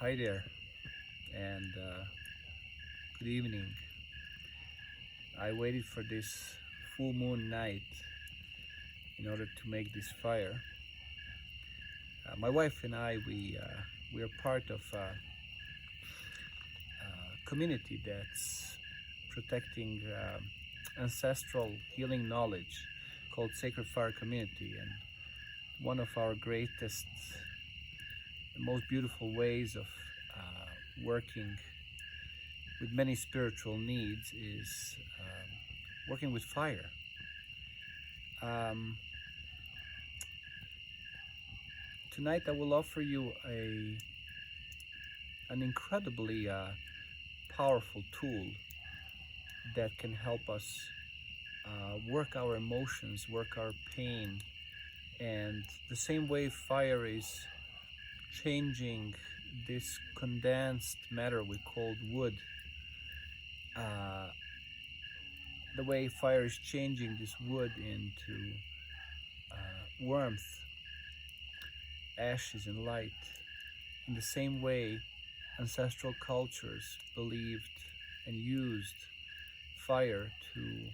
Hi there, and good evening. I waited for this full moon night in order to make this fire. My wife and I, we are part of a community that's protecting ancestral healing knowledge called Sacred Fire Community, and one of our greatest, most beautiful ways of working with many spiritual needs is working with fire. Um, Tonight I will offer you an incredibly powerful tool that can help us work our emotions, work our pain, and the same way fire is changing this condensed matter we called wood, uh, the way fire is changing this wood into warmth, ashes, and light. In the same way, ancestral cultures believed and used fire to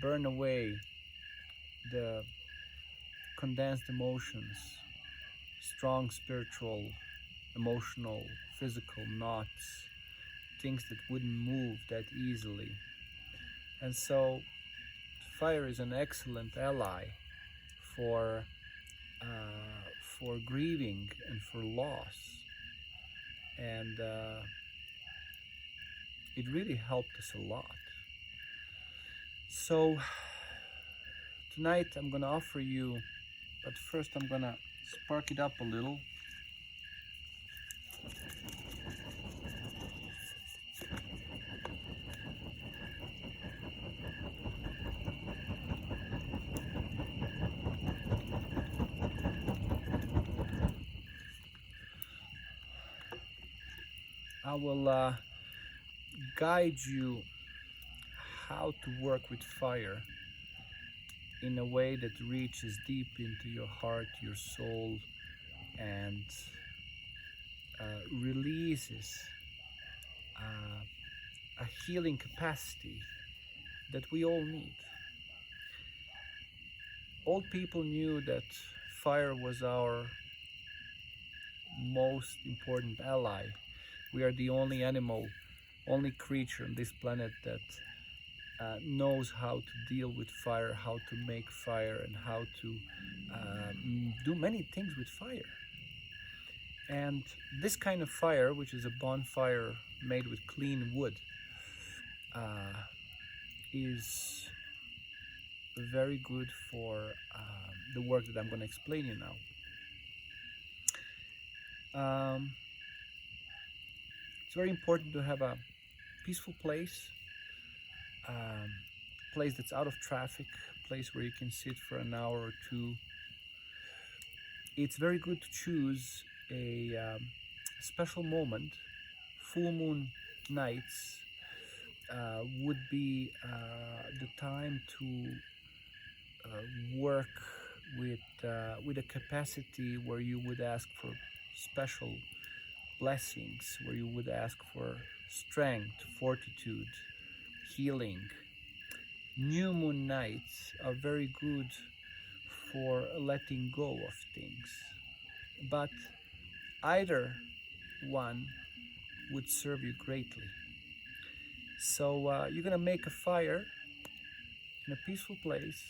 burn away the condensed emotions, strong spiritual, emotional, physical knots, things that wouldn't move that easily. And so, fire is an excellent ally for for grieving and for loss, and it really helped us a lot. So tonight I'm gonna offer you, but first I'm gonna spark it up a little. I will guide you how to work with fire in a way that reaches deep into your heart, your soul, and releases a healing capacity that we all need. Old people knew that fire was our most important ally. We are the only animal, only creature on this planet that knows how to deal with fire, how to make fire, and how to do many things with fire. And this kind of fire, which is a bonfire made with clean wood, is very good for the work that I'm going to explain you now. It's very important to have a peaceful place, place that's out of traffic, place where you can sit for an hour or two. It's very good to choose a special moment. Full moon nights would be the time to work with a capacity where you would ask for special blessings, where you would ask for strength, fortitude, healing. New moon nights are very good for letting go of things, but either one would serve you greatly. So you're gonna make a fire in a peaceful place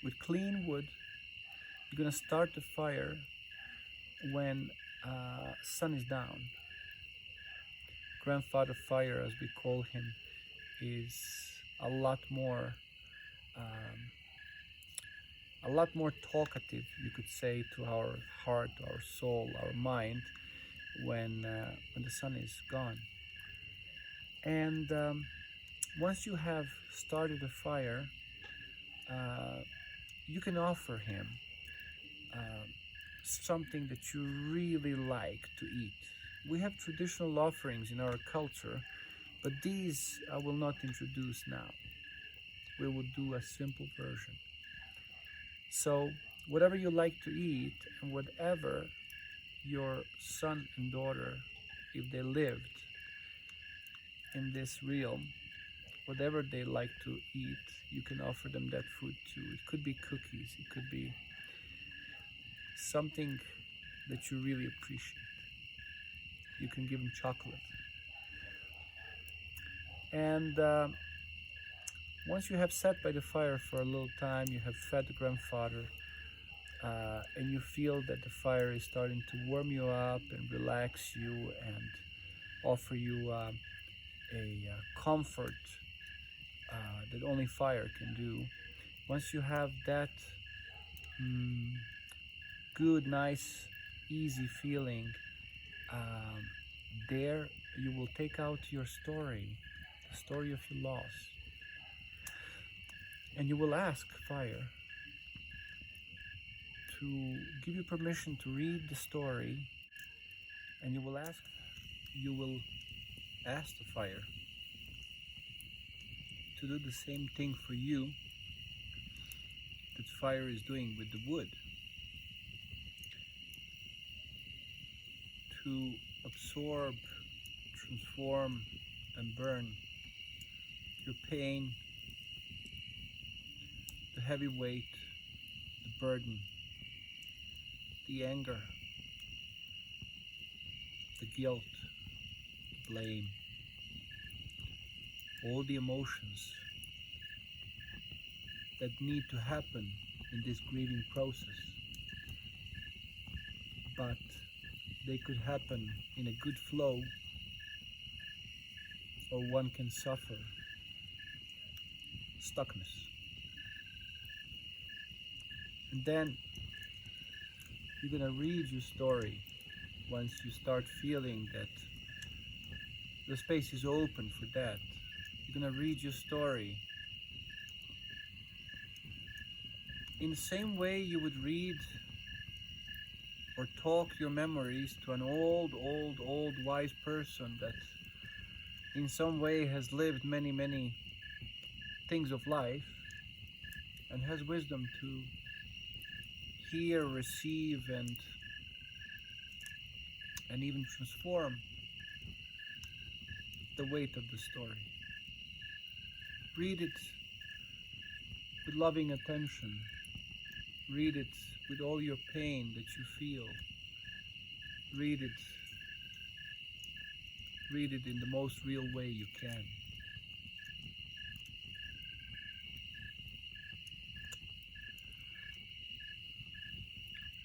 with clean wood. You're gonna start the fire when sun is down. Grandfather Fire, as we call him, is a lot more talkative, you could say, to our heart, our soul, our mind when the sun is gone. And once you have started a fire, you can offer him something that you really like to eat. We have traditional offerings in our culture, but these I will not introduce now. We will do a simple version. So whatever you like to eat and whatever your son and daughter if they lived in this realm, whatever they like to eat, you can offer them that food too. It could be cookies, it could be something that you really appreciate. You can give them chocolate. And once you have sat by the fire for a little time, you have fed the grandfather, and you feel that the fire is starting to warm you up and relax you and offer you a comfort that only fire can do. Once you have that good, nice, easy feeling, there you will take out your story, the story of your loss, and you will ask fire to give you permission to read the story, and you will ask the fire to do the same thing for you that fire is doing with the wood, to absorb, transform, and burn your pain, the heavy weight, the burden, the anger, the guilt, the blame, all the emotions that need to happen in this grieving process. But they could happen in a good flow, or one can suffer stuckness. And then you're gonna read your story once you start feeling that the space is open for that. You're gonna read your story in the same way you would read or talk your memories to an old wise person that in some way has lived many things of life and has wisdom to hear, receive, and even transform the weight of the story. Read it with loving attention. Read it with all your pain that you feel. Read it in the most real way you can.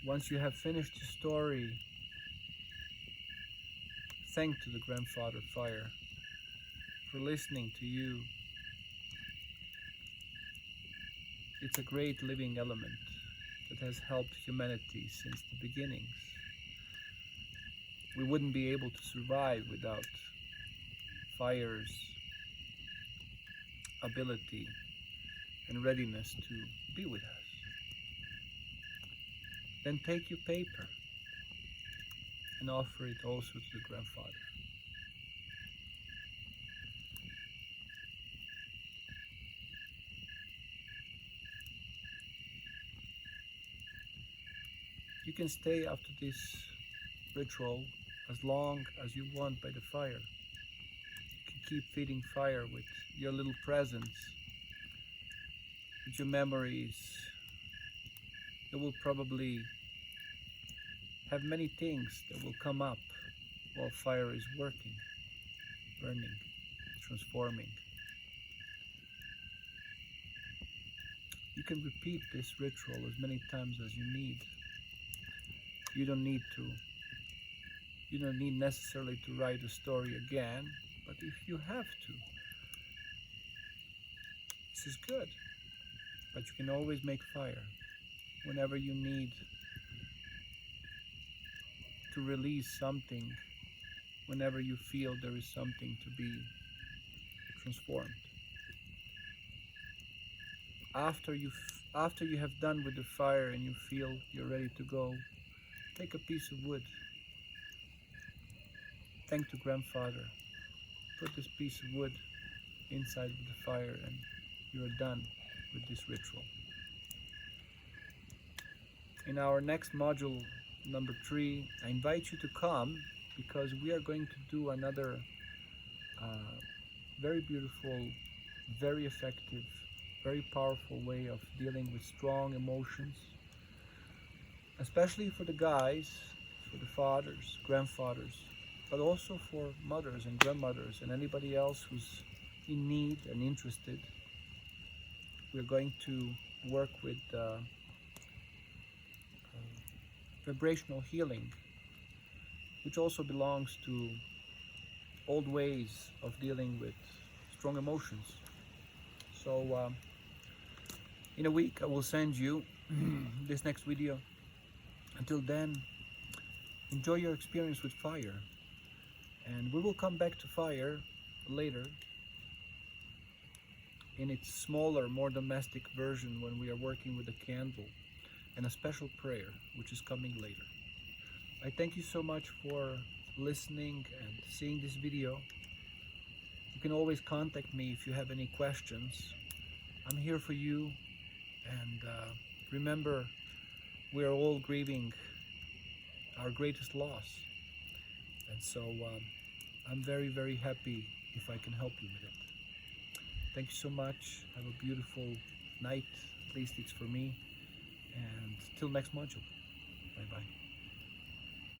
Once you have finished the story, thank to the grandfather fire for listening to you. It's a great living element that has helped humanity since the beginnings. We wouldn't be able to survive without fire's ability and readiness to be with us. Then take your paper and offer it also to the grandfather. You can stay after this ritual as long as you want by the fire. You can keep feeding fire with your little presence, with your memories. You will probably have many things that will come up while fire is working, burning, transforming. You can repeat this ritual as many times as you need. You don't need necessarily to write a story again, but if you have to, this is good. But you can always make fire whenever you need to release something, whenever you feel there is something to be transformed. After you have done with the fire and you feel you're ready to go, take a piece of wood. Thank the grandfather. Put this piece of wood inside the fire and you're done with this ritual. In our next module, number 3, I invite you to come because we are going to do another very beautiful, very effective, very powerful way of dealing with strong emotions, especially for the guys, for the fathers, grandfathers, but also for mothers and grandmothers and anybody else who's in need and interested. We're going to work with vibrational healing, which also belongs to old ways of dealing with strong emotions. So in a week I will send you this next video. Until then, enjoy your experience with fire, and we will come back to fire later in its smaller, more domestic version when we are working with a candle and a special prayer, which is coming later. I thank you so much for listening and seeing this video. You can always contact me if you have any questions. I'm here for you, and remember, we are all grieving our greatest loss, and so I'm very, very happy if I can help you with it. Thank you so much. Have a beautiful night, at least it's for me, and till next module. Bye bye.